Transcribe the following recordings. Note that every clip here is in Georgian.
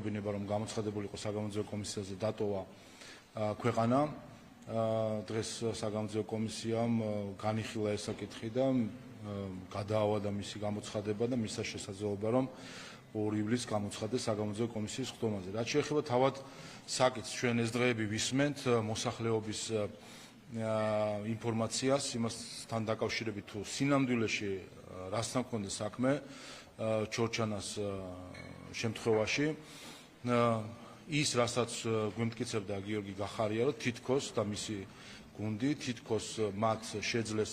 ემსახურებინება, რომ გამოცხადებული იყო საგამოძიებო კომისიაზე დატოვა ქვეყანა. დღეს საგამოძიებო კომისიამ განიხილა ეს საკითხი და გადაავადა მისი გამოცხადება და მისცა შესაძლებლობა, რომ 2 ივლისს გამოცხადდეს საგამოძიებო კომისიის ხდომაზე. რაც შეეხება თავად საკითხს, ჩვენ ეს დღეები ვისმენთ მოსახლეობის ინფორმაციას იმასთან დაკავშირებით, თუ სინამდვილეში რასთან ჰქონდა საქმე ჩორჩანას შემთხვევაში. ის, რასაც გვემტკიცებდა გიორგი გახარია, რომ თითქოს და მისი გუნდი თითქოს მათ შეძლეს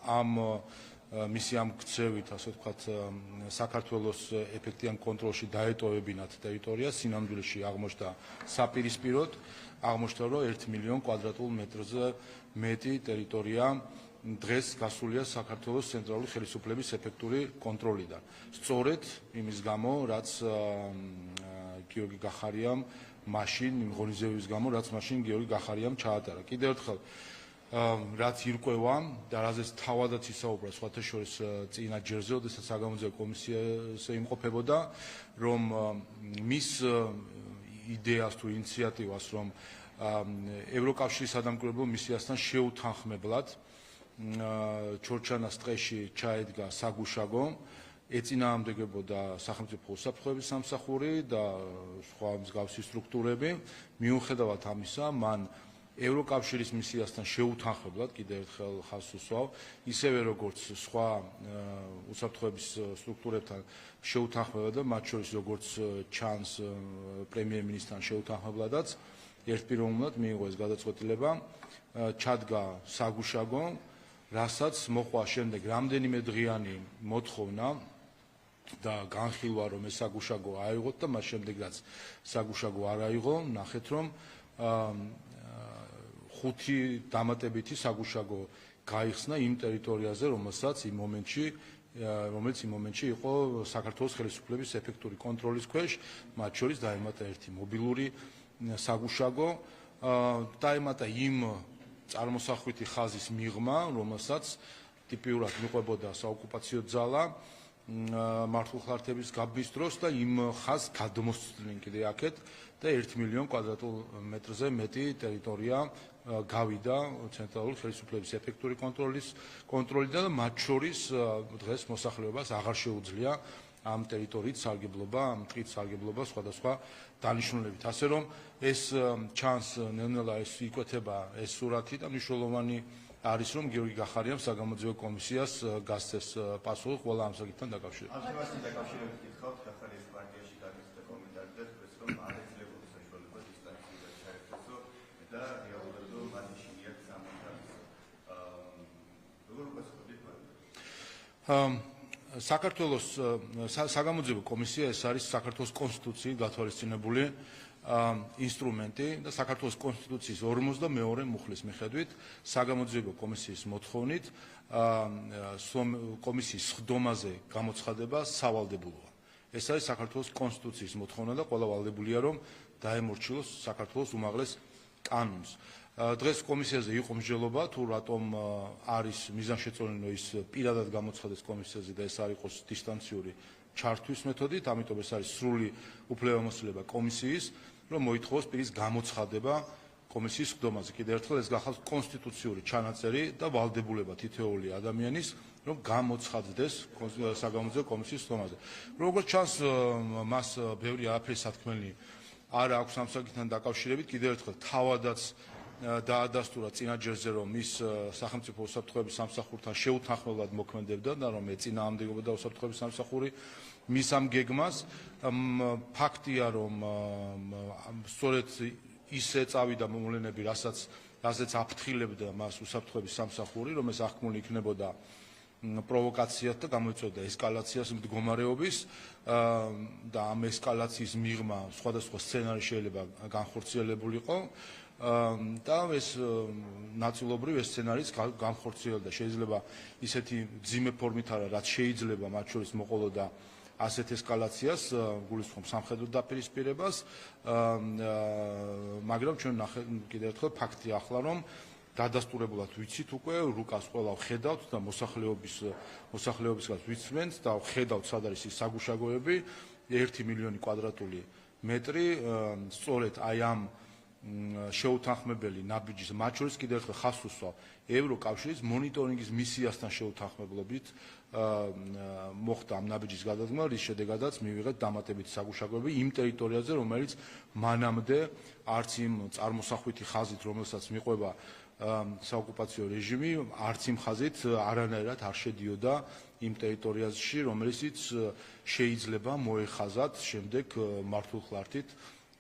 ამ ქცევით, ასე ვთქვათ, საქართველოს ეფექტიან კონტროლში დაეტოვებინათ ტერიტორია, სინამდვილეში აღმოჩნდა საპირისპიროდ, აღმოჩნდა, რომ 1 მილიონ კვადრატულ მეტრზე მეტი ტერიტორია დღეს გასულია საქართველოს ცენტრალური ხელისუფლების ეფექტური კონტროლიდან. სწორედ იმის გამო, რაც გიორგი გახარიამ მაშინ ღონისძიების გამო, რაც მაშინ გიორგი გახარიამ ჩაატარა. კიდევ ერთხელ რაც ირკვევა და რაზეც თავადაც ისაუბრა სხვათა შორის წინა ჯერზე, ოდესაც საგამოძიებო კომისიაზე იმყოფებოდა, რომ მის იდეას თუ ინიციატივას, რომ ევროკავშირის სადამკვირვებლო მისიასთან შეუთანხმებლად ჩორჩანას ტყეში ჩაედგა საგუშაგო, ეწინააღმდეგებოდა სახელმწიფო უსაფრთხოების სამსახური და სხვა მსგავსი სტრუქტურები. მიუხედავად ამისა, მან ევროკავშირის მისიასთან შეუთანხმებლად, კიდევ ერთხელ ხაზს უსვავ, ისევე როგორც სხვა უსაფრთხოების სტრუქტურებთან შეუთანხმებლად და მათ შორის როგორც ჩანს პრემიერ-მინისტრთან შეუთანხმებლადაც ერთპიროვნულად მიიღო ეს გადაწყვეტილება, ჩადგა საგუშაგო, რასაც მოყვა შემდეგ რამდენიმე დღიანი მოთხოვნა და განხილვა, რომ ეს საგუშაგო აიღოთ და მას შემდეგ რაც საგუშაგო არ აიღო, ნახეთ, რომ 5 დამატებითი საგუშაგო გაიხსნა იმ ტერიტორიაზე, რომელიც იმ მომენტში იყო საქართველოს ხელისუფლების ეფექტური კონტროლის ქვეშ, მათ შორის დაემატა ერთი მობილური საგუშაგო, დაემატა იმ წარმოსახვითი ხაზის მიღმა, რომელსაც ტიპიურად მიყვებოდა საოკუპაციო ძალა მართლმხლართების გაბმის დროს და იმ ხაზს გადმოსცდნენ კიდე აქეთ და 1 მილიონ კვადრატულ მეტრზე მეტი ტერიტორია გავიდა ცენტრალური ხელისუფლების ეფექტური კონტროლიდან და მათ შორის დღეს მოსახლეობას აღარ შეუძლია ამ ტერიტორიით სარგებლობა, ამ ტყით სარგებლობა სხვადასხვა დანიშნულებით. ასე რომ ეს ჩანს ნელ-ნელა ეს იკვეთება ეს სურათი და მნიშვნელოვანი არის, რომ გიორგი გახარიამ საგამოძიებო კომისიას გასცეს პასუხი ყველა ამ საკითხთან დაკავშირებით. ამასთან დაკავშირებით გითხავთ გახარიას პარტიაში გაგიცხდა კომენტარი და თქვენს რომ არ ეძლეოდა საშუალება დისტანციურად ჩაერთვესო და რეალურად მათი შეიარეთ სამართალს. როგორ უპასუხებთ მათ? საქართველოს საგამოძიებო კომისია ეს არის საქართველოს კონსტიტუციით გათვალისწინებული ინსტრუმენტი და საქართველოს კონსტიტუციის 42 მუხლის მიხედვით საგამოძიებო კომისიის მოთხოვნით კომისიის ხდომაზე გამოცხადება სავალდებულოა. ეს არის საქართველოს კონსტიტუციის მოთხოვნა და ყველა ვალდებულია, რომ დაემორჩილოს საქართველოს უმაღლეს კანონს. დღეს კომისიაზე იყო მსჯელობა, თუ რატომ არის მიზანშეწონილი, რომ ის პირადად გამოცხადეს კომისიაზე და ეს არ იყოს დისტანციური ჩართვის მეთოდით, ამიტომ ეს არის სრული უფლებამოსილება კომისიის, რომ მოითხოვოს პირის გამოცხადება კომისიის ხდომაზე. კიდევ ერთხელ ეს გახავს კონსტიტუციური ჩანაწერი და ვალდებულება თითოეული ადამიანის, რომ გამოცხადდეს საგამოძიებო კომისიის ხდომაზე. როგორც ჩანს, მას ბევრი არაფერი სათქმელი არ აქვს ამ საკითხთან დაკავშირებით, კიდევ ერთხელ თავადაც დაადასტურა წინა ჯერზე, რომ ის სახელმწიფო უსაფრთხოების სამსახურთან შეუთანხმებლად მოქმედებდა და რომ ეწინააღმდეგებოდა უსაფრთხოების სამსახური მის ამ გეგმას. ფაქტია, რომ სწორედ ისე წავიდა მოვლენები, რასაც აფრთხილებდა მას უსაფრთხოების სამსახური, რომ ეს აღქმული იქნებოდა პროვოკაციად და გამოიწვევდა ესკალაციას მდგომარეობის და ამ ესკალაციის მიღმა სხვადასხვა სცენარი შეიძლება განხორციელებულიყო და ეს ნაწილობრივ ეს სცენარიც განხორციელდა. შეიძლება ისეთი მძიმე ფორმით არა, რაც შეიძლება მათ შორის მოყოლოდა ასეთ ესკალაციას, გულისხმობს სამხედრო დაპირისპირებას, მაგრამ ჩვენ კიდევ ერთხელ ფაქტია ახლა, რომ დადასტურებულად ვიცით უკვე, რუკას ყველა ვხედავთ და მოსახლეობისგან ვიცმენთ და ვხედავთ, სად არის ის საგუშაგოები 1 მილიონი კვადრატული მეტრი, სწორედ აი ამ შეუთანხმებელი ნაბიჯის, მათ შორის კიდევ ერთხელ ხაზს უსვავ ევროკავშირის მონიტორინგის მისიასთან შეუთანხმებლობით მოხდა ამ ნაბიჯის გადადგმა, რის შედეგადაც მივიღეთ დამატებითი საგუშაგოები იმ ტერიტორიაზე, რომელიც მანამდე არც იმ წარმოსახვითი ხაზით, რომელსაც მიყვება საოკუპაციო რეჟიმი, არც იმ ხაზით არანაირად არ შედიოდა იმ ტერიტორიაზე, რომელიც შეიძლება მოეხაზათ შემდეგ მართულხლართით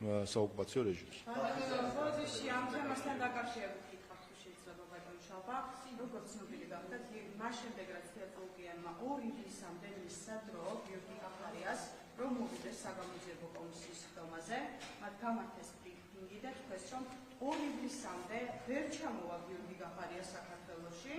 საოკუპაციო რეჟიმს. ბოდიში ამ თემასთან დაკავშირებით ვკითხავ, თუ შეიძლება ბატონო შალვა, როგორც ცნობილი გახდათ, მას შემდეგ რაც თეატროლოგიანმა 2 ივლისამდე მისცა დრო გიორგი კახარიას, რომ მოვიდეს საგამოძიებო კომისიის ხდომაზე, მათ გამართეს ბრიფინგი და თქვეს, რომ 2 ივლისამდე ვერ ჩამოვა გიორგი კახარია საქართველოში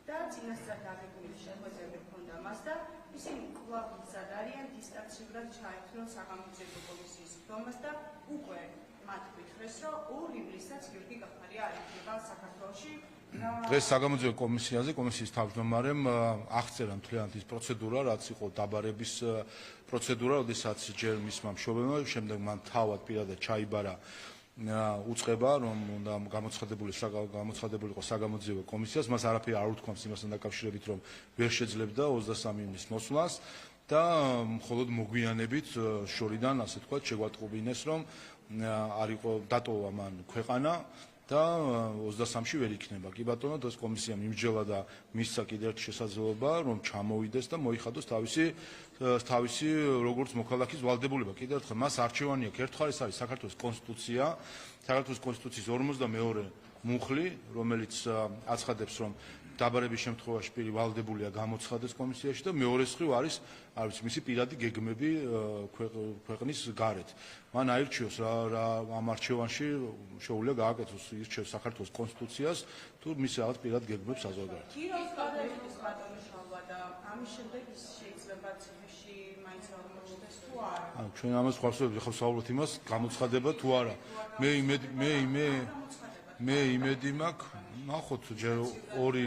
და წინასწარ დაგეგმილი შეხვედრები ჰქონდა მას და ისინი კვლავ მზად არიან დისტანციურად ჩაერთვნონ საგამოძიებო კომისიის ხდომას და უკვე მათ გითხრეს, რომ 2 ივლისსაც გიორგი კახარია არ იქნება საქართველოში. დღეს საგამოძიებო კომისიაზე კომისიის თავმჯდომარემ აღწერა მთლიანად ის პროცედურა, რაც იყო დაბარების პროცედურა, როდესაც ჯერ მისმა მშობელმა, შემდეგ მან თავად პირადად ჩაიბარა უწყება, რომ უნდა გამოცხადებული იყო საგამოძიებო კომისიას, მას არაფერი არ უთქვამს იმასთან დაკავშირებით, რომ ვერ შეძლებდა 23 ივნის მოსვლას და მხოლოდ მოგვიანებით შორიდან, ასე თქვა, შეგვატყობინეს, რომ არ იყო დატოვა მან ქვეყანა და 23-ში ვერ იქნება. კი ბატონო, დღეს კომისიამ იმსჯელა და მისცა კიდევ ერთი შესაძლებლობა, რომ ჩამოვიდეს და მოიხადოს თავისი როგორც მოქალაქის ვალდებულება. კიდევ ერთხელ მას არჩევანი აქვს. ერთხელ არის საქართველოს კონსტიტუცია, საქართველოს კონსტიტუციის 52 მუხლი, რომელიც აცხადებს, რომ დაბარების შემთხვევაში პირი ვალდებულია გამოცხადეს კომისიაში და მეორე მხრივ არის მისი პირადი გეგმები ქვეყნის გარეთ. მან აირჩიოს რა ამ არჩევანში შეუძლია გააკეთოს, ირჩევს საქართველოს კონსტიტუციას თუ მის რაღაც პირად გეგმებს საზოგადოებრივ. კი, რა გადაიხოს ბატონო შალვა და ამის შემდეგ ის შეიძლება ციხეში მაინც არ მოჩნდეს თუ არა. ჩვენ ამას ხვალსოვებით ხავ საუბრობთ იმას, გამოცხადება თუ არა. მე იმედი მაქვს, ნახოთ ჯერ 2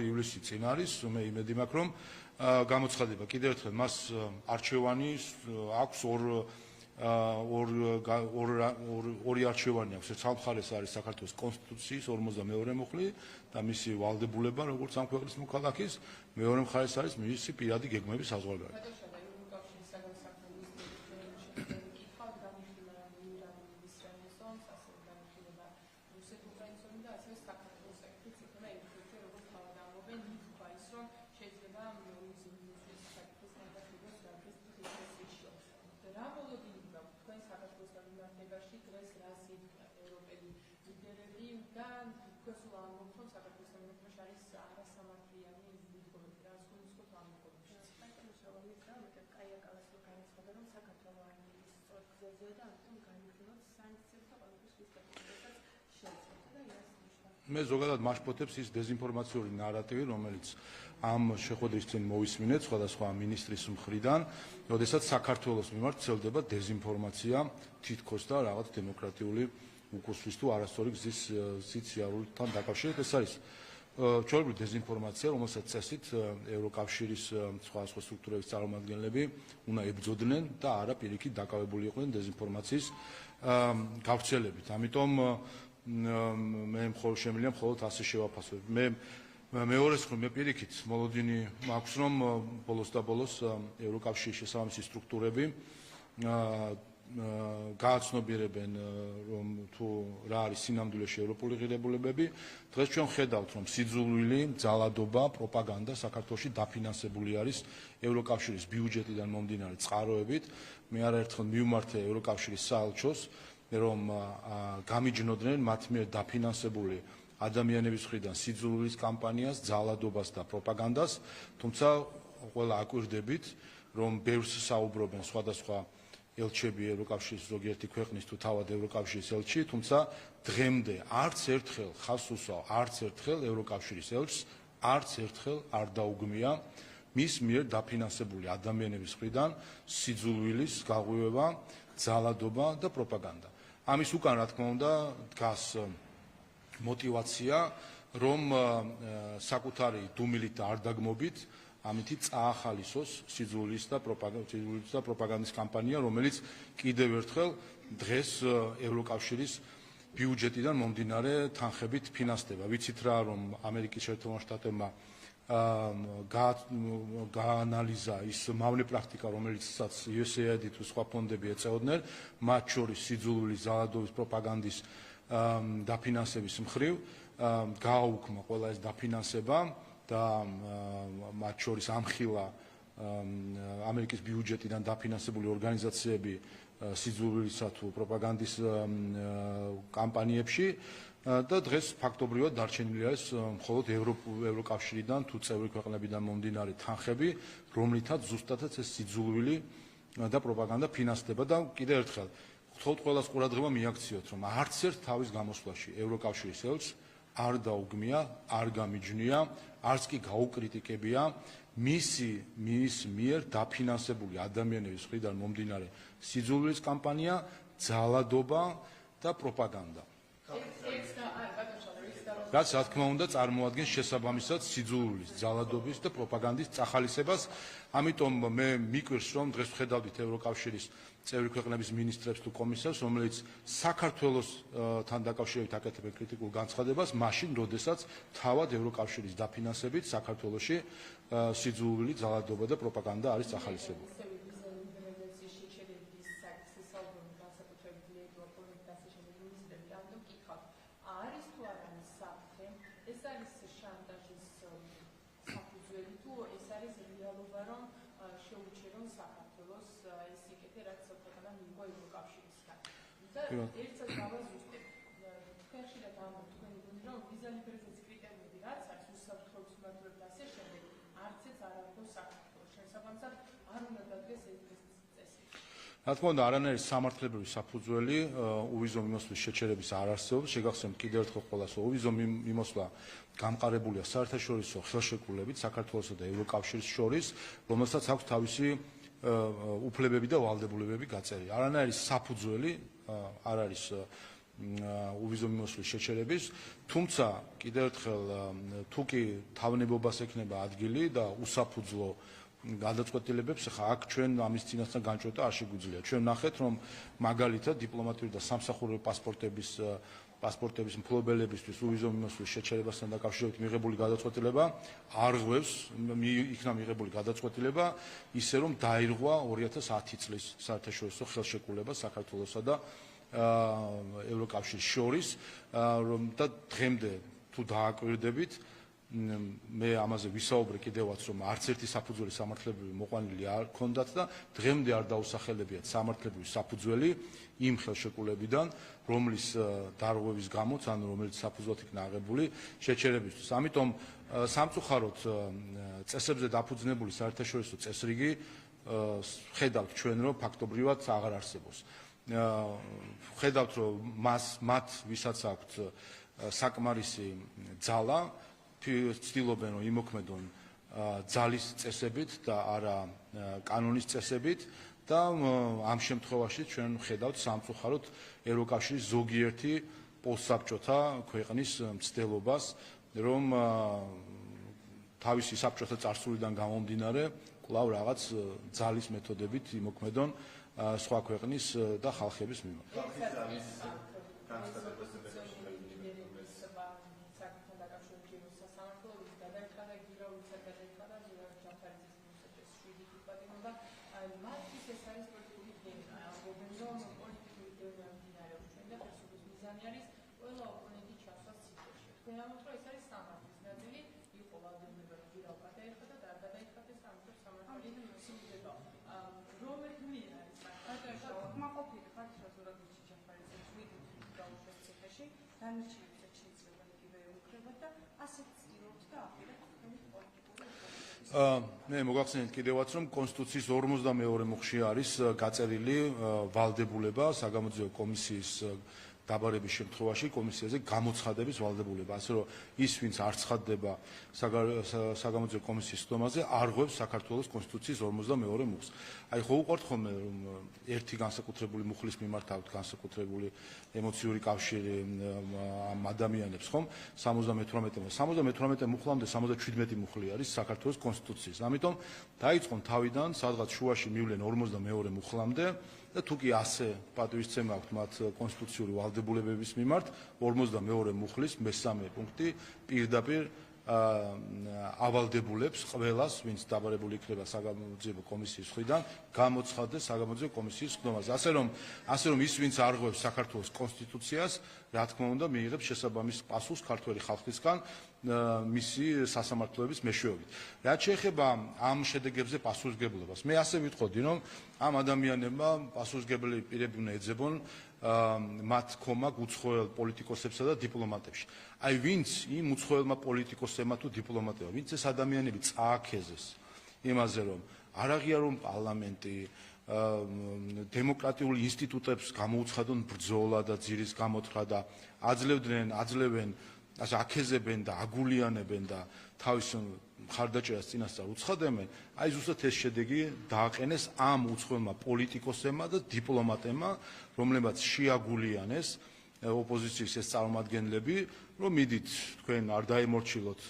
ივლისი წინ არის, მე იმედი მაქვს, რომ გამოცხადება. კიდევ ერთხელ მას არჩევანი აქვს ორი არჩევანი აქვს. ერთ მხარეს არის საქართველოს კონსტიტუციის 52 მუხლი და მისი ვალდებულება, როგორც ამ ქვეყნის მოქალაქის, მეორე მხარეს არის მისი პირადი გეგმების საზღვარგარეთ. მე ზოგადად მაშფოთებს ის დეზინფორმაციული ნარატივი, რომელიც ამ შეხვედრის წინ მოვისმინეთ სხვადასხვა მინისტრის მხრიდან, როდესაც საქართველოს მიმართ ვრცელდება დეზინფორმაცია თითქოს და რაღაც დემოკრატიული უკუსვის თუ არასწორი გზის სიციარულთან დაკავშირებით. ეს არის ჩვეულებრივი დეზინფორმაცია, რომელსაც წესით ევროკავშირის სხვადასხვა სტრუქტურების წარმომადგენლები უნდა ებრძოდნენ და არა პირიქით დაკავებული იყვნენ დეზინფორმაციის გავრცელებით. ამიტომ მე შემიძლია მხოლოდ ასე შევაფასებ. მეორეს მხრივ მე პირიქით მოლოდინი მაქვს, რომ ბოლოს და ბოლოს ევროკავშირის შესაბამისი სტრუქტურები გააცნობიერებენ, რომ თუ რა არის სინამდვილეში ევროპული ღირებულებები. დღეს ჩვენ ხედავთ, რომ სიძულვილი, ძალადობა, პროპაგანდა საქართველოში დაფინანსებული არის ევროკავშირის ბიუჯეტიდან მომდინარე წყაროებით. მე არაერთხელ მივმართე ევროკავშირის საელჩოს, რომ გამიჯნობდნენ მათ მიერ დაფინანსებული ადამიანების მხრიდან სიძულვილის კამპანიას, ძალადობას და პროპაგანდას, თუმცა ყველა აკვირდებით, რომ ბევრს საუბრობენ სხვადასხვა ელჩები ევროკავშირის ზოგიერთი ქვეყნის თუ თავად ევროკავშირის ელჩი, თუმცა დღემდე არც ერთხელ ხაზს უსვავ, არც ერთხელ ევროკავშირის ელჩს არც ერთხელ არ დაუგმია მის მიერ დაფინანსებული ადამიანების მხრიდან სიძულვილის გაღვივება, ძალადობა და პროპაგანდა. ამის უკან რა თქმა უნდა დგას მოტივაცია, რომ საკუთარი დუმილით და არ დაგმობით ამითი წაახალისოს სიძულვილის და პროპაგანდის კამპანია, რომელიც კიდევ ერთხელ დღეს ევროკავშირის ბიუჯეტიდან მომდინარე თანხებით ფინანსდება. ვიცით რა, რომ ამერიკის შეერთებულმა შტატებმა გაანალიზა ის მავნე პრაქტიკა, რომელიცაც USAID თუ სხვა ფონდები ეწეოდნენ, მათ შორის სიძულვილის, ძალადობის, პროპაგანდის დაფინანსების მხრივ, გააუქმა ყველა ეს დაფინანსება და მათ შორის ამხილა ამერიკის ბიუჯეტიდან დაფინანსებული ორგანიზაციები სიძულვილისა თუ პროპაგანდის კამპანიებში და დღეს ფაქტობრივად დარჩენილი არის მხოლოდ ევროკავშირიდან თუ წევრი ქვეყნებიდან მომდინარე თანხები, რომლითაც ზუსტადაც ეს სიძულვილი და პროპაგანდა ფინანსდება და კიდევ ერთხელ ვთხოვთ ყველას ყურადღება მიაქციოთ, რომ არც ერთ თავის გამოსვლაში ევროკავშირის ელჩს არ დაუგმია, არ გამიჯნია, არც კი გაუკრიტიკებია მის მიერ დაფინანსებული ადამიანების მხრიდან მომდინარე სიძულვილის კამპანია, ძალადობა და პროპაგანდა. რაც რა თქმა უნდა წარმოადგენს შესაბამისად სიძულვილის, ძალადობის და პროპაგანდის წახალისებას. ამიტომ მე მიკვირს, რომ დღეს ვხედავდით ევროკავშირის წევრი ქვეყნების მინისტრებს თუ კომისარს, რომელიც საქართველოსთან დაკავშირებით აკეთებენ კრიტიკულ განცხადებას, მაშინ, როდესაც თავად ევროკავშირის დაფინანსებით საქართველოში სიძულვილი, ძალადობა და პროპაგანდა არის წახალისებული. რა თქმა უნდა, არანაირი სამართლებრივი საფუძველი უვიზო მიმოსვლის შეჩერების არ არსებობს. შეგახსენებთ კიდევ ერთხელ ყველას, უვიზო მიმოსვლა გამყარებულია საერთაშორისო ხელშეკრულებით საქართველოსა და ევროკავშირის შორის, რომელსაც აქვს თავისი უფლებები და ვალდებულებები გაწერილი. არანაირი საფუძველი არ არის უვიზო მიმოსვლის შეჩერების, თუმცა კიდევ ერთხელ თუ კი თავნებობას ექნება ადგილი და უსაფუძვლო გადაწყვეტილებებს, ხა აქ ჩვენ ამის წინასწარ განჭვრეტა არ შეგვიძლია. ჩვენ ნახეთ, რომ მაგალითად დიპლომატიური და სამსახურებო პასპორტების მფლობელებისთვის უვიზო მიმოსვლის შეჩერებასთან დაკავშირებით მიღებული გადაწყვეტილება არღვევს, იქნა მიღებული გადაწყვეტილება ისე, რომ დაირღვა 2010 წლის საერთაშორისო ხელშეკრულება საქართველოსა და ევროკავშირის შორის, და დღემდე თუ დააკვირდებით, მე ამაზე ვისაუბრე კიდევაც, რომ არც ერთი საფუძველი სამართლებრივი მოყვანილი არ ქონდათ და დღემდე არ დაუსახელებიათ სამართლებრივი საფუძველი იმ ხელშეკრულებიდან, რომლის დარღვევის გამოც, ანუ რომელიც საფუძვლად იქნა აღებული შეჩერებისთვის. ამიტომ სამწუხაროდ წესებზე დაფუძნებული საერთაშორისო წესრიგი ხედავთ ჩვენ, რომ ფაქტობრივად აღარ არსებობს. ხედავთ, რომ მათ ვისაც აქვთ საკმარისი ძალა, ცდილობენ რომ იმოქმედონ ძალის წესებით და არა კანონის წესებით და ამ შემთხვევაში ჩვენ ხედავთ სამწუხაროდ ევროკავშირის ზოგიერთი პოსტსაბჭოთა ქვეყნის მცდელობას, რომ თავისი საბჭოთა წარსულიდან გამომდინარე კვლავ რაღაც ძალის მეთოდებით იმოქმედონ სხვა ქვეყნის და ხალხების მიმართ. მე მოგახსენეთ კიდევაც, რომ კონსტიტუციის 52 მუხლში არის გაწერილი ვალდებულება საგამოძიებო კომისიის დაბარების შემთხვევაში კომისიაზე გამოცხადების ვალდებულება, ასე რომ ის ვინც არ ცხადდება საგამოძიებო კომისიის სხდომაზე არ ღვევს საქართველოს კონსტიტუციის 52 მუხლს. აი ხო უყვართ ხოლმე რომ ერთი განსაკუთრებული მუხლის მიმართ აქვს განსაკუთრებული ემოციური კავშირი ამ ადამიანებს ხომ 78 მუხლამდე 77 მუხლი არის საქართველოს კონსტიტუციის. ამიტომ დაიწყონ თავიდან სადღაც შუაში მივლენ 52 მუხლამდე და თუ კი ასე პატივისცემა აქვთ მათ კონსტიტუციური ვალდებულებების მიმართ 52 მუხლის მესამე პუნქტი პირდაპირ ავალდებულებს ყველას, ვინც დაბარებული იქნება საგამოძიებო კომისიის მხრიდან, გამოცხადდეს საგამოძიებო კომისიის სხდომაზე. ასე რომ ის, ვინც არ ღვევს საქართველოს კონსტიტუციას, რა თქმა უნდა, მიიღებს შესაბამის პასუხს ქართველი ხალხისგან მისი სასამართლოების მეშვეობით. რაც შეეხება ამ შედეგებზე პასუხისმგებლობას, მე ასე ვიტყოდი, რომ ამ ადამიანებმა პასუხისმგებელი პირები უნდა ეძებონ მათ ქომა უცხოელ პოლიტიკოსებსა და დიპლომატებში. აი ვინც იმ უცხოელმა პოლიტიკოსებმა თუ დიპლომატებმა, ვინც ეს ადამიანები წააქეზეს იმაზე, რომ არ აღიარონ პარლამენტი, დემოკრატიულ ინსტიტუტებს გამოუცხადონ ბრძოლა და ძირის გამოთხრა და აძლევენ ასე აკეზებენ და აგულიანებენ და თავის მხარდაჭერას წინასწარ უცხადებენ, აი ზუსტად ეს შედეგი დააყენეს ამ უცხოელმა პოლიტიკოსებმა და დიპლომატებმა, რომლებმაც შეაგულიანეს ოპოზიციის ეს წარმომადგენლები, რომ მიდით თქვენ არ დაემორჩილოთ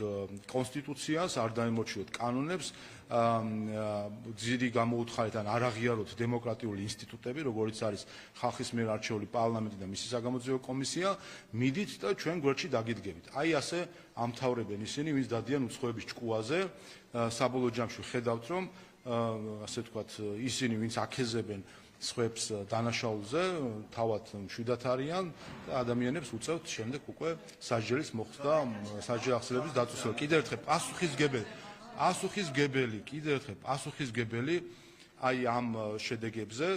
კონსტიტუციას, არ დაემორჩილოთ კანონებს, ძირი გამოუთხარეთ ან არ აღიაროთ დემოკრატიული ინსტიტუტები, როგორიც არის ხალხის მიერ არჩეული პარლამენტი და მისი საგამოძიებო კომისია, მიდით და ჩვენ გვერდში დაგიდგებით. აი ასე ამთავრებენ ისინი, ვინც დადიან უცხოების ჭკუაზე, საბოლოო ჯამში ხედავთ, რომ ასე ვთქვათ, ისინი, ვინც აკეზებენ სხვებს დანაშაულზე, თავად მშვიდად არიან და ადამიანებს უწევთ შემდეგ უკვე სასჯელის მოხსნა, სასჯელი ახსნების დაწესება. კიდევ ერთხელ პასუხისმგებელი აი ამ შედეგებზე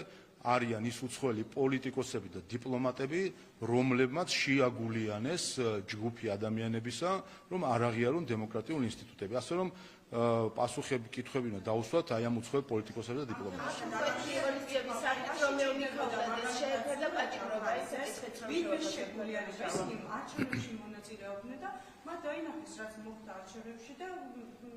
არიან ის უცხოელი პოლიტიკოსები და დიპლომატები, რომლებმაც შეაგულიანეს ჯგუფი ადამიანებისა, რომ არ აღიარონ დემოკრატიულ ინსტიტუტები. ასე რომ პასუხები კითხვები უნდა დაუსვათ აი ამ უცხოელ პოლიტიკოსებს და დიპლომატებს. ვინმე შეგულიანებას იმ არჩევნებში მონაწილეობდნენ და მათ დაინახეს რაც მოხდა არჩევნებში და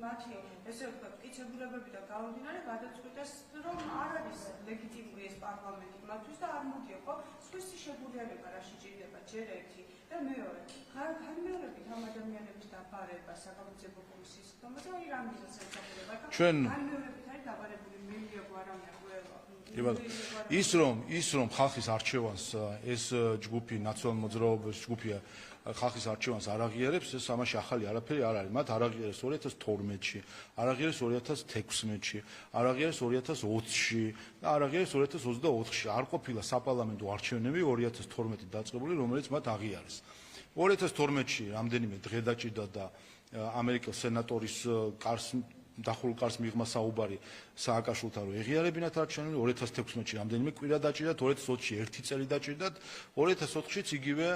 მათი ესე ვთქვათ მტკიცებულებები და გამომდინარე გადაწყვიტეს რომ არ არის ლეგიტიმური ეს პარლამენტი მათთვის და არ მოდია ხო სხვისი შეგულიანება რა შეჭირდება ჯერ ერთი და მეორე განმეორებით ამ ადამიანების დაბარება საგამოძიებო კომისიის სხდომაზე აი რამდენად შეეცადება და განმეორებით არის დაბარებული მელიაგო არამე ის რომ ხალხის არჩევანს ეს ჯგუფი ნაციონალურ მოძრაობის ჯგუფი ხალხის არჩევანს არ აღიარებს, ეს ამაში ახალი არაფერი არ არის. მათ არ აღიარეს 2012-ში, არ აღიარეს 2016-ში, არ აღიარეს 2020-ში და არ აღიარეს 2024-ში. არ ყოფილა საპარლამენტო არჩევნები 2012-ით დაწყებული, რომელიც მათ აღიარეს. 2012-ში რამდენიმე დღე დაჭირდა და ამერიკის სენატორის დახურულ კარს მიღმა საუბარი სააკაშვილთან რომ ეღიარებინათ არჩევნები, 2016-ში რამდენიმე კვირა დაჭირდათ, 2020-ში ერთი წელი დაჭირდათ, 2024-შიც იგივე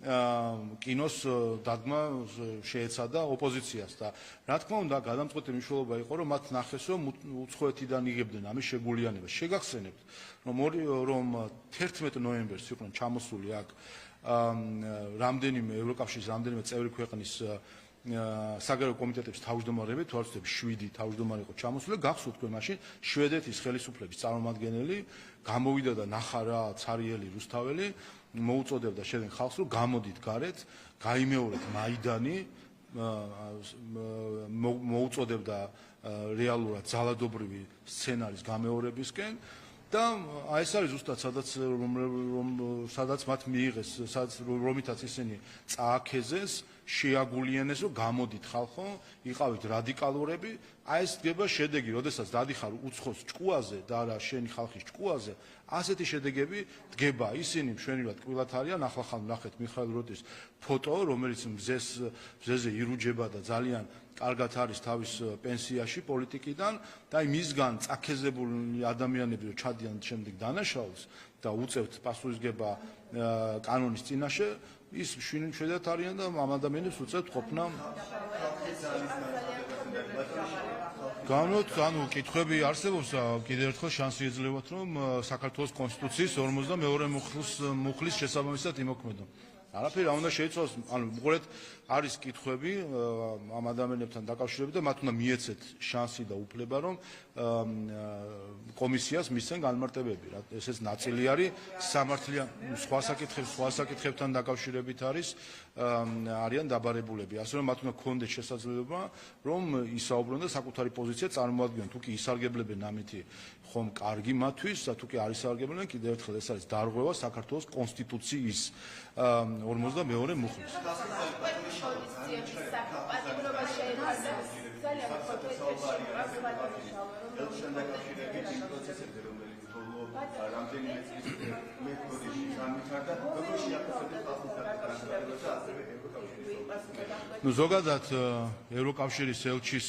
კინოს დაგმა შეეცადა ოპოზიციას და რა თქმა უნდა გადამწყვეტი მნიშვნელობა იყო რომ მათ ნახეს რომ უცხოეთიდან იღებდნენ ამის შეგულიანებას. შეგახსენებთ რომ 11 ნოემბერს იყვნენ ჩამოსული აქ რამდენიმე ევროკავშირის რამდენიმე წევრი ქვეყნის საგარეო კომიტეტების თავმჯდომარეები, თვალსაჩინო 7 თავმჯდომარე იყო ჩამოსული. გახსოვთ თქვენ მაშინ შვედეთის ხელისუფლების წარმომადგენელი გამოვიდა და ნახა რა ცარიელი რუსთაველი მოუწოდებდა შენ ხალხს რომ გამოდით გარეთ, გაიმეორეთ მაიდანი, მოუწოდებდა რეალურად ძალადობრივი სცენარის გამეორებისკენ და აი ეს არის ზუსტად სადაც მათ მიიღეს, რომითაც ისინი წააქეზეს, შეაგულიანეს რომ გამოდით ხალხო, იყავით რადიკალურები, აი ეს დგება შედეგი, როდესაც დადიხარ უცხოს ჭკუაზე და არა შენი ხალხის ჭკუაზე, ასეთი შედეგები დგება. ისინი მშვენივრად კვილად არიან, ახლა ნახეთ მიხაილ როტის ფოტო, რომელიც მზეზე ირუჯება და ძალიან კარგად არის თავის პენსიაში პოლიტიკიდან და აი მისგან წაქეზებული ადამიანები რომ ჩადიან შემდეგ დანაშაულს და უწევთ პასუხისმგება კანონის წინაშე, ის შვიდად არიან და ამ ადამიანებს უწევთ ყოფნა განვოთ, ანუ კითხვები არსებობს, კიდევ ერთხელ შანსი ეძლევათ, რომ საქართველოს კონსტიტუციის 42 მუხლის შესაბამისად იმოქმედო. არაფერი რა უნდა შეიცვალოს, ანუ უყურეთ, არის კითხვები ამ ადამიანებთან დაკავშირებით და მათ უნდა მიეცეთ შანსი და უფლება, რომ კომისიას მისცენ განმარტებები. ესეც ნაწილი არის სამართლიან სხვა საკითხებთან დაკავშირებით არიან დაბარებულები. ასე რომ მათ უნდა ქონდეს შესაძლებლობა, რომ ისაუბრონ და საკუთარი პოზიცია წარმოადგინონ. თუ კი ისარგებლებენ ამითი ხომ კარგი მათთვის, და თუ კი არ ისარგებლებენ, კიდევ ერთხელ ეს არის დარღვევა საქართველოს კონსტიტუციის 42 მუხლის. ზოგადად ევროკავშირის ელჩის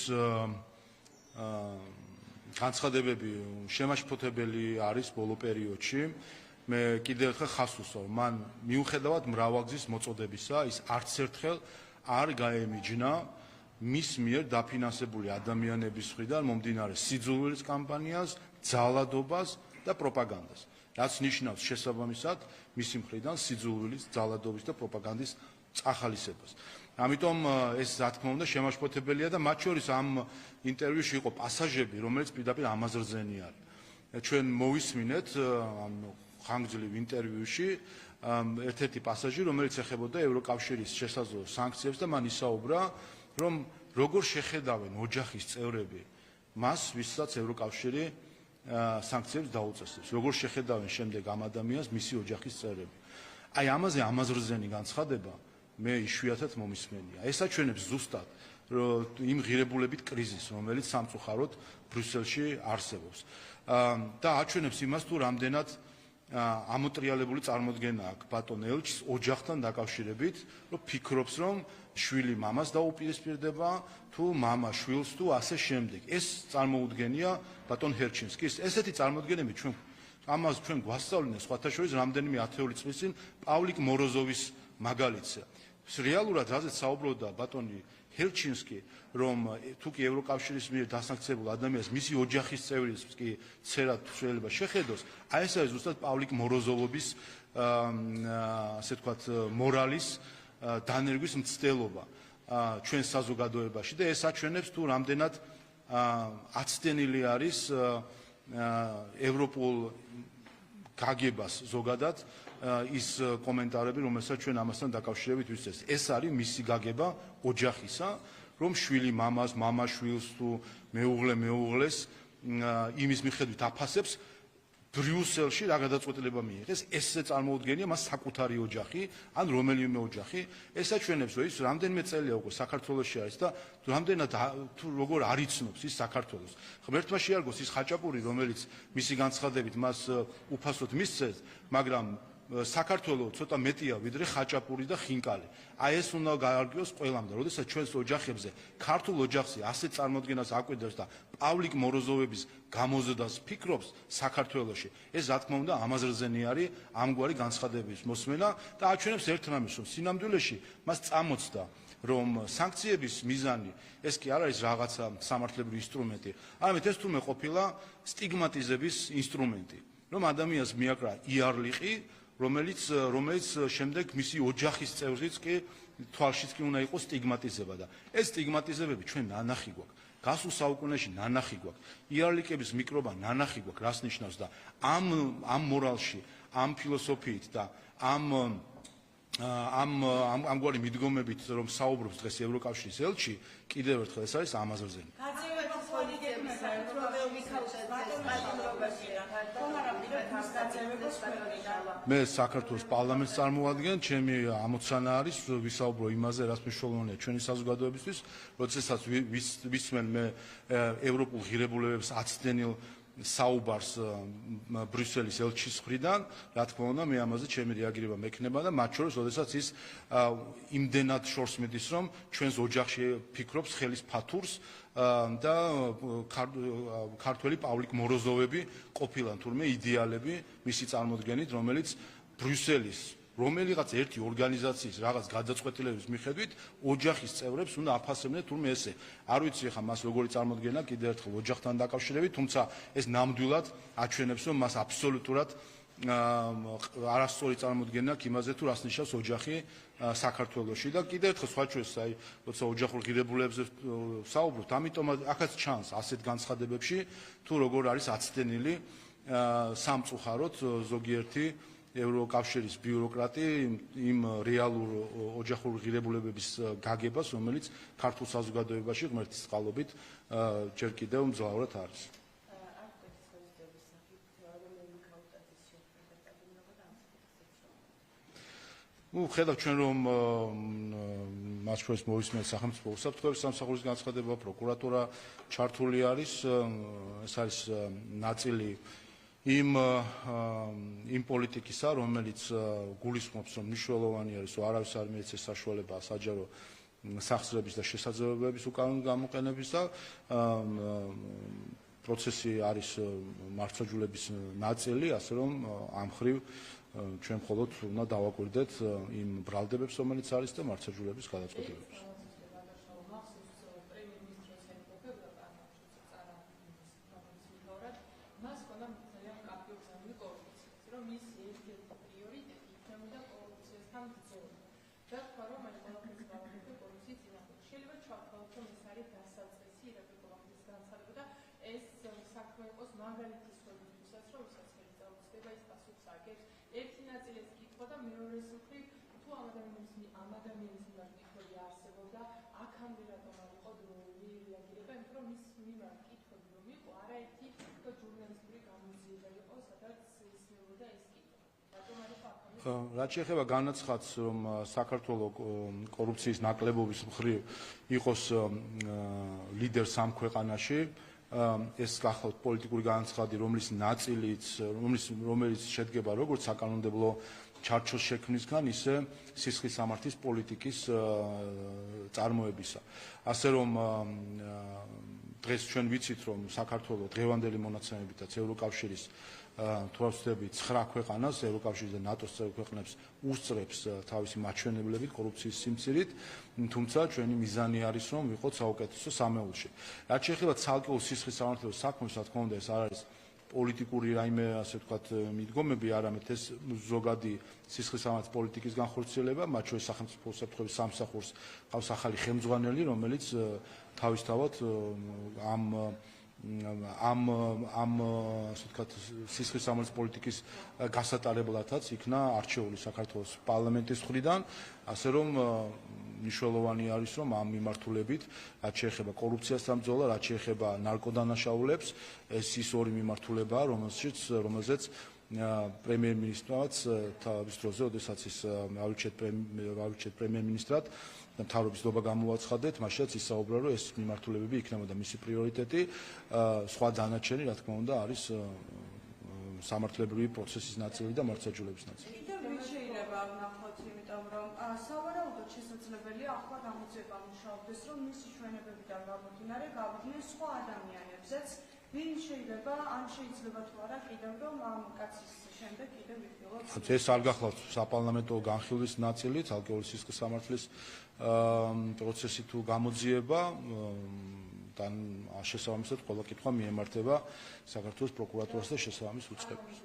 განცხადებები შემაშფოთებელი არის ბოლო პერიოდში. მე კიდევ ერთხელ ხაზს უსვამ, მან მიუხედავად მრავალგზის მოწოდებისა, ის არც ერთხელ არ გაემიჯნა მის მიერ დაფინანსებული ადამიანების მხრიდან მომდინარე სიძულვილის კამპანიას, ძალადობას და პროპაგანდას, რაც ნიშნავს შესაბამისად მისი მხრიდან სიძულვილის, ძალადობის და პროპაგანდის წახალისებას. ამიტომ ეს რა თქმა უნდა შემაშფოთებელია და მათ შორის ამ ინტერვიუში იყო პასაჟები, რომელიც პირდაპირ ამაზე რძენი არის. ჩვენ მოვისმინეთ ამ ხანგრძლივ ინტერვიუში ერთ-ერთი პასაჟი, რომელიც ეხებოდა ევროკავშირის შესაძლო სანქციებს და მან ისაუბრა, რომ როგორ შეხედავენ ოჯახის წევრები მას, ვისაც ევროკავშირი სანქციებს დაუწესებს, როგორ შეხედავენ შემდეგ ამ ადამიანს მისი ოჯახის წევრები. აი ამაზე ამაზრზენი განცხადება მე იშვიათად მომისმენია. ეს აჩვენებს ზუსტად იმ ღირებულებით კრიზისს, რომელიც სამწუხაროდ ბრიუსელში არსებობს. და აჩვენებს იმას, თუ რამდენად ამოტრიალებული წარმოდგენა აქვს ბატონ ელჩს ოჯახთან დაკავშირებით, რომ ფიქრობს, რომ შვილი მამას დაუპირისპირდება, თუ მამა შვილს თუ ასე შემდეგ. ეს წარმოუდგენია ბატონ ჰერჩინსკის. ესეთი წარმოდგენები ამას ჩვენ გვასწავლინეს სხვათა შორის რამდენიმე ათეული წლის წინ პავლიკ მოროზოვის მაგალითზე. რეალურად რაზეც საუბრობდა ბატონი ჰერჩინსკი, რომ თუ კი ევროკავშირის მიერ დასანქციებულ ადამიანს მისი ოჯახის წევრის კი ცერა შეიძლება შეხედოს, აი ეს არის ზუსტად პავლიკ მოროზოვობის ასე ვთქვათ მორალის დანერგვის მცდელობა ჩვენ საზოგადოებაში და ეს აჩვენებს თუ რამდენად აცდენილი არის ევროპულ გაგებას ზოგადად ის კომენტარები, რომელსაც ჩვენ ამასთან დაკავშირებით ვისწრებთ. ეს არის მისი გაგება ოჯახისა, რომ შვილი მამას, მამა შვილს თუ მეუღლეს იმის მიხედვით აფასებს ბრიუსელში რა გადაწყვეტილება მიიღეს. ესე წარმოუდგენია მას საკუთარი ოჯახი, ან რომელიმე ოჯახი. ეს აჩვენებს, რომ ის რამდენიმე წელია უკვე საქართველოში არის და რამდენად თუ როგორ არ იცნობს ის საქართველოს. ღმერთმა შეარგოს ის ხაჭაპური, რომელიც მისი განცხადებით მას უფასოდ მისცეს, მაგრამ საქართველო ცოტა მეტია ვიდრე ხაჭაპური და ხინკალი. აი ეს უნდა გაარგიოს ყველამ და როდესაც ჩვენს ოჯახებზე, ქართულ ოჯახზე ასე წარმოდგენას აკვირდებს და პავლიკ მოროზოვების გამოზდას ფიქრობს საქართველოში, ეს რა თქმა უნდა ამაზრზენი არის ამგვარი განცხადების მოსმენა და აჩვენებს ერთ რამეს, რომ სინამდვილეში მას წამოწდა, რომ სანქციების მიზანი ეს კი არ არის რაღაცა სამართლებრივი ინსტრუმენტი, არამედ ეს თურმე ყოფილა სტიგმატიზების ინსტრუმენტი, რომ ადამიანს მიაკრა იარლიყი, რომელიც შემდეგ მისი ოჯახის წევრიც კი თვალშიც კი უნდა იყოს სტიგმატიზება და ეს სტიგმატიზებები ჩვენ ნანახი გვაქვს. გასულ საუკუნეში ნანახი გვაქვს. იარლიკების მიკრობა ნანახი გვაქვს, რას ნიშნავს და ამ მორალში, ამ ფილოსოფიით და ამგვარი მიდგომებით რომ საუბრობს დღეს ევროკავშირის ელჩი, კიდევ ერთხელ ეს არის ამაზრზენი. მე საქართველოს პარლამენტს წარმოადგენ, ჩემი ამოცანა არის ვისაუბრო იმაზე, რაც მნიშვნელოვანია ჩვენი საზოგადოებისთვის, როდესაც ვისმენ მე ევროპულ ღირებულებებს აცდენილ საუბარს ბრიუსელის ელჩის მხრიდან, რა თქმა უნდა, მე ამაზე ჩემი რეაგირება მექნება და მათ შორის, როდესაც ის იმდენად შორს მიდის, რომ ჩვენს ოჯახში ფიქრობს ხელის ფათურს და ქართველი პავლიკ მოროზოვები ყოფილან თურმე იდეალები მისი წარმოდგენით, რომელიც ბრიუსელის რომელიღაც ერთი ორგანიზაციის რაღაც გადაწყვეტილების მიხედვით ოჯახის წევრებს უნდა აფასებდნენ თურმე ესე. არ ვიცი ახლა მას როგორი წარმოდგენა კიდევ ერთხელ ოჯახთან დაკავშირებით, თუმცა ეს ნამდვილად აჩვენებს, რომ მას აბსოლუტურად არასწორი წარმოდგენა აქვს იმაზე, თუ რას ნიშნავს ოჯახი საქართველოში და კიდევ ერთხელ სხვა ჩვენს აი როცა ოჯახურ ღირებულებებზე საუბრობთ, ამიტომ აქაც ჩანს ასეთ განცხადებებში, თუ როგორ არის აცდენილი სამწუხაროდ ზოგიერთი ევროკავშირის ბიუროკრატი იმ რეალურ ოჯახურ ღირებულებების გაგებას, რომელიც ქართულ საზოგადოებაში ღმერთის წყალობით ჯერ კიდევ მძლავრად არის. ხედავთ ჩვენ რომ მას შორის მოვისმენთ სახელმწიფო უსაფრთხოების სამსახურის განცხადება, პროკურატურა ჩართული არის, ეს არის ნაწილი იმ პოლიტიკისა, რომელიც გულისხმობს, რომ მნიშვნელოვანი არის, რომ არავის არ მიეცეს საშუალება საჯარო სახსრების და შესაძლებლობების უკანონო გამოყენებისა. პროცესი არის მართლმსაჯულების ნაწილი, ასე რომ ამ მხრივ ჩვენ მხოლოდ უნდა დავაკვირდეთ იმ ბრალდებებს, რომელიც არის და მართლმსაჯულების გადაწყვეტილებებს. რაც შეეხება განაცხადს, რომ საქართველოს კორუფციის ნაკლებობის მხრივ იყოს ლიდერ სამ ქვეყანაში, ეს გახლავთ პოლიტიკური განაცხადი, რომელიც შედგება როგორც საკანონმდებლო ჩარჩოს შექმნისგან, ისე სისხლის სამართლის პოლიტიკის წარმოებისა. ასე რომ დღეს ჩვენ ვიცით, რომ საქართველოს დღევანდელი მონაცემებითაც ევროკავშირის თუ არ ვცდები 9 ქვეყანას ევროკავშირის და ნატოს წევრ ქვეყნებს უსწრებს თავისი მაჩვენებლებით კორუფციის სიმცირით, თუმცა ჩვენი მიზანი არის, რომ ვიყოთ საუკეთესო სამეულში. რაც შეეხება ცალკეულ სისხლის სამართლების საქმეს, რა თქმა უნდა, ეს არ არის პოლიტიკური რაიმე, ასე ვთქვათ, მიდგომები, არამედ ეს ზოგადი სისხლის სამართლის პოლიტიკის განხორციელება, მათ შორის სახელმწიფო უსაფრთხოების სამსახურს ყავს ახალი ხელმძღვანელი, რომელიც თავისთავად ამ ასე ვთქვათ სისხლის სამართლის პოლიტიკის გასატარებლადაც იქნა არჩეული საქართველოს პარლამენტის მხრიდან, ასე რომ მნიშვნელოვანი არის, რომ ამ მიმართულებით, რაც შეეხება კორუფციასთან ბრძოლა, რაც შეეხება ნარკოდანაშაულებს, ეს ის ორი მიმართულებაა, რომელზეც პრემიერ-მინისტრაც თავის დროზე, როდესაც ის ავირჩიეთ პრემიერ-მინისტრად და მთავრობის დობა გამოაცხადეთ, მაშინაც ისაუბრა, რომ ეს მიმართულებები იქნებოდა მისი პრიორიტეტი, სხვა დანარჩენი, რა თქმა უნდა, არის სამართლებრივი პროცესის ნაწილი და მართლმსაჯულების ნაწილი. კიდევ ვინ შეიძლება ვნახოთ, იმიტომ რომ სავარაუდოდ შესაძლებელია ახლა გამოძიება მუშაობდეს, რომ მისი ჩვენებებიდან გამომდინარე გავიდნენ სხვა ადამიანებზეც, ვინ შეიძლება, ან შეიძლება თუ არა კიდევ რომ ამ კაცის შემდეგ კიდევ ვიხილოთ. ეს არ გახლავთ საპარლამენტო განხილვის ნაწილი, ცალკეული სისხლის სამართლის პროცესი თუ გამოძიება, და შესაბამისად ყველა კითხვა მიემართება საქართველოს პროკურატურას და შესაბამის უწყებას.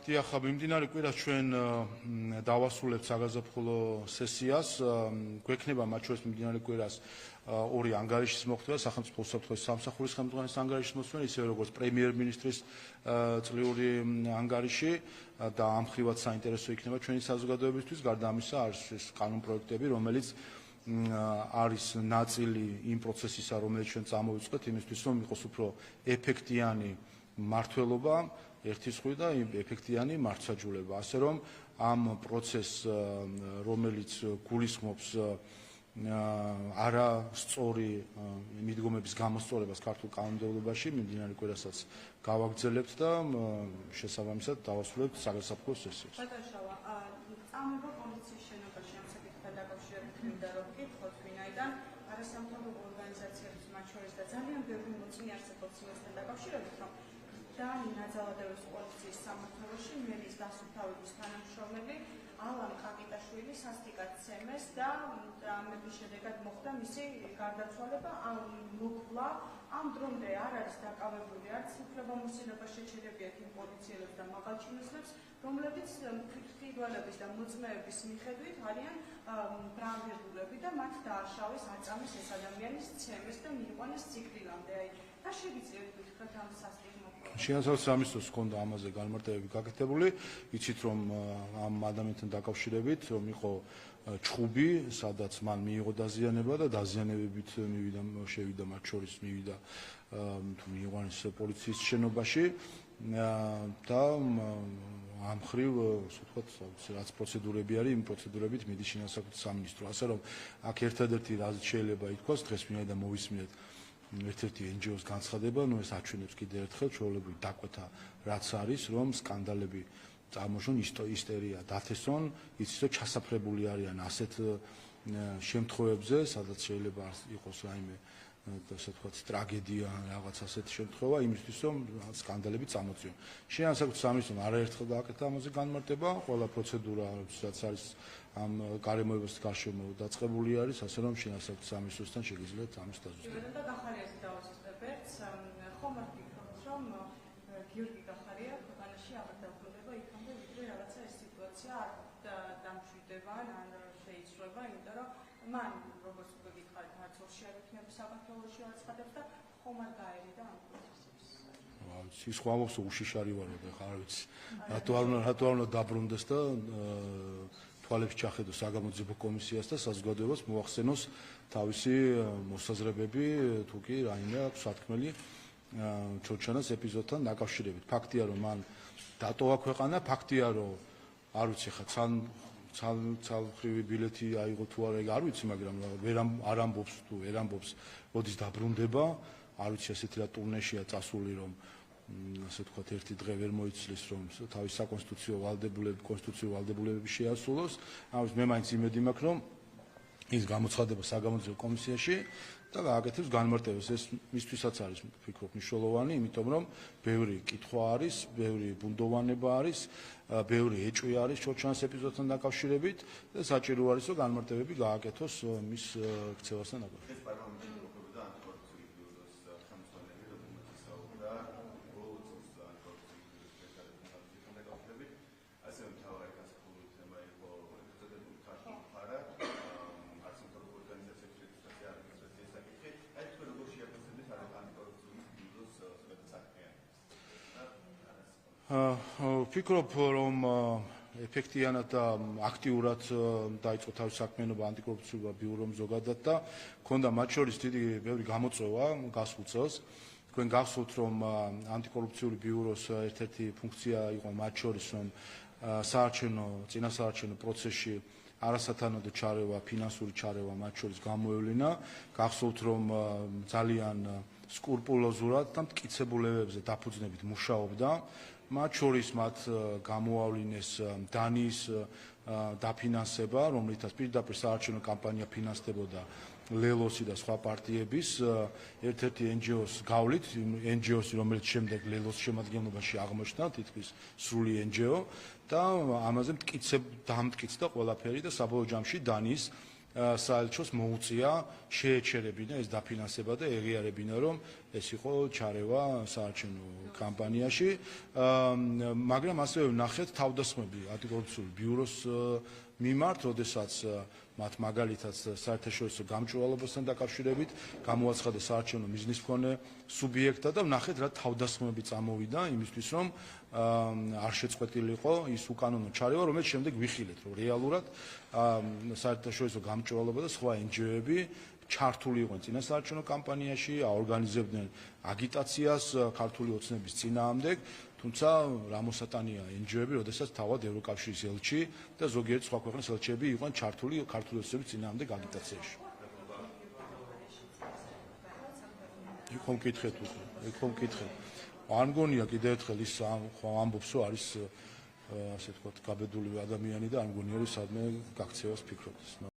დიახ, მიმდინარე კვირას ჩვენ დავასრულებთ საგაზაფხულო სესიას. გვექნება მათ შორის მიმდინარე კვირას ორი ანგარიშის მოხდება, სახელმწიფო უსაფრთხოების სამსახურის ხელმძღვანელის ანგარიშის მოსმენა, ისევე როგორც პრემიერ-მინისტრის წლიური ანგარიში და ამ მხრივაც საინტერესო იქნება ჩვენი საზოგადოებისთვის. გარდა ამისა, არის ეს კანონპროექტები, რომელიც არის ნაწილი იმ პროცესისა, რომელიც ჩვენ წამოვიწყეთ, იმისთვის, რომ იყოს უფრო ეფექტიანი მმართველობა ერთი სხვი და ეფექტიანი მართლმსაჯულება. ასე რომ ამ პროცესს, რომელიც გულისხმობს არასწორი მიდგომების გამოსწორებას ქართულ კანონმდებლობაში, მიმდინარე კვირასაც გავაგრძელებთ და შესაბამისად დავასრულებთ საგაზაფხულო სესიას. წამება პოლიციის შენობაში ამ საკითხთან დაკავშირებით მინდა რომ ვკითხოთ, ვინაიდან არასამთავრობო ორგანიზაციების მათ შორის და ძალიან ბევრი მოწინე არსებობს იმასთან დაკავშირებით, რომ დანი ნაძალადევის პოლიციის სამმართველოში მერის დასუფთავების თანამშრომელი ალან კაკიტაშვილი სასტიკად ცემეს და ამების შედეგად მოხდა მისი გარდაცვალება. მოკვლა ამ დრომდე არ არის დაკავებული არც უფლებამოსილება შეჩერებიათ იმ პოლიციელებს და მაღალჩინოსნებს, რომლებიც ფრთხილველების და მოწმეების მიხედვით არიან ბრალდებულები და მათ დააშავეს, აწამეს ეს ადამიანის ცემეს და მიიყვანეს ციკლილამდე. რა შეგიძლიათ გითხრათ ამ სასტიკ მოკვლა? შინაგან სამინისტროს ჰქონდა ამაზე განმარტებები გაკეთებული, იცით რომ ამ ადამიანთან დაკავშირებით რომ იყო ჩხუბი, სადაც მან მიიღო დაზიანება და დაზიანებებით შევიდა მათ შორის მივიდა მიიყვანეს პოლიციის შენობაში და ამ ხრივ ასე ვთქვათ, რაც პროცედურები არის, იმ პროცედურებით მიდის შინაგან საქმეთა სამინისტრო. ასე რომ აქ ერთადერთი რაც შეიძლება ითქვას, დღეს ვინაიდან მოვისმინეთ ერთ-ერთი NGO-ს განცხადება, ეს აჩვენებს კიდევ ერთხელ ჩვეულებრივ დაკვეთა რაც არის, რომ სკანდალები წარმოშონ ისტერია დათესონ, იცით რომ ჩასაფრებული არიან ასეთ შემთხვევებზე, სადაც შეიძლება იყოს რაიმე ასე ვთქვათ ტრაგედია, რაღაც ასეთი შემთხვევა, იმისთვის რომ სკანდალები წამოწიონ. შინაგან საქმეთა სამინისტრომ არაერთხელ დააკეთა ამაზე განმარტება, ყველა პროცედურა რაც არის ამ გარემოებასთან გარშემო დაწყებული არის, ასე რომ შინაგან საქმეთა სამინისტროსთან შეგიძლიათ ამის დაზუსტება. და გახარიას დავასწრებთ, ხომ არ გიქრობთ, რომ გიორგი გახარია ქვეყანაში აღარ დაბრუნდება იქამდე, ვიდრე რაღაცა ეს სიტუაცია არ დამშვიდება, ან შეიცვლება, იმიტომ რომ მან როგორც უკვე გითხარით, არც ორში არ იქნება საქართველოში აცხადებს და ხომ არ გაერიდა ამ პროცესებს. ის ხო ამბობს უშიშარი ვარო და ხარ ვიცი. რატო არ უნდა დაბრუნდეს და თვალებს ჩახედოს საგამოძიებო კომისიას და საზოგადოებას მოახსენოს თავისი მოსაზრებები, თუ კი რაიმე აქვს სათქმელი ჩორჩანას ეპიზოდთან დაკავშირებით. ფაქტია რომ მან დატოვა ქვეყანა, ფაქტია რომ არ ვიცი ხა ცალმხრივი ბილეთი აიღო თუ არა, არ ვიცი, მაგრამ არ ამბობს თუ ვერ ამბობს, როდის დაბრუნდება, არ ვიცი ასეთი რა ტურნეშია წასული, რომ ასე ვთქვათ, ერთი დღე ვერ მოიცლის, რომ თავის საკონსტიტუციო ვალდებულებები შეასრულოს. ამის მე მაინც იმედი მაქვს, რომ ის გამოცხადება საგამოძიებო კომისიაში და გააკეთებს განმარტებას. ეს მისთვისაც არის, ვფიქრობ, მნიშვნელოვანი, იმიტომ რომ ბევრი კითხვა არის, ბევრი ბუნდოვანება არის, ბევრი ეჭვი არის ჩორჩანას ეპიზოდთან დაკავშირებით და საჭირო არის, რომ განმარტებები გააკეთოს მის ქცევასთან დაკავშირებით. ვფიქრობ, რომ ეფექტიანად და აქტიურად დაიწყო თავის საქმიანობა ანტიკორუფციული ბიურომ ზოგადად და ქონდა მათ შორის დიდი ბევრი გამოწვევა გასულ წელს. თქვენ გახსოვთ, რომ ანტიკორუფციული ბიუროს ერთ-ერთი ფუნქცია იყო მათ შორის, რომ წინასაარჩევნო პროცესში არასათანადო ჩარევა, ფინანსური ჩარევა მათ შორის გამოევლინა. გახსოვთ, რომ ძალიან სკრუპულოზურად და მტკიცებულებებზე დაფუძნებით მუშაობდა. მათ შორის მათ გამოავლინეს დანიის დაფინანსება, რომლითაც პირდაპირ საარჩევნო კამპანია ფინანსდებოდა ლელოსი და სხვა პარტიების ერთ-ერთი NGO-ს გავლით, NGO-ს, რომელიც შემდეგ ლელოს შემადგენლობაში აღმოჩნდა, თითქმის სრული NGO და ამაზე დამტკიცდა ყველაფერი და საბოლოო ჯამში დანიის საელჩოს მოუწია შეეჩერებინა ეს დაფინანსება და ეღიარებინა, რომ ეს იყო ჩარევა საარჩევნო კამპანიაში, მაგრამ ასევე ვნახეთ თავდასხმები ანტიკორუფციული ბიუროს მიმართ, როდესაც მათ მაგალითად საერთაშორისო გამჭვირვალობასთან დაკავშირებით გამოაცხადეს საარჩევნო მიზნის მქონე სუბიექტად და ვნახეთ რა თავდასხმები წამოვიდა იმისთვის, რომ არ შეწყვეტილიყო ის უკანონო ჩარევა, რომელიც შემდეგ ვიხილეთ, რომ რეალურად საერთაშორისო გამჭვირვალობა და სხვა NGO-ები ჩართული იყვნენ წინასაარჩევნო კამპანიაში, აორგანიზებდნენ აგიტაციას ქართული ოცნების წინააღმდეგ, თუმცა რამოსატანია NGO-ები, როდესაც თავად ევროკავშირის ელჩი და ზოგიერთ სხვა ქვეყნის ელჩიები იყვნენ ჩართული ქართული ოცნების წინააღმდეგ აგიტაციაში. იქ მკითხეთ. არ მგონია კიდევ ერთხელ ის ამბობს, რომ არის ასე ვთქვათ, გაბედული ადამიანი და არ მგონია რომ სადმე გაქცევას ფიქრობდეს.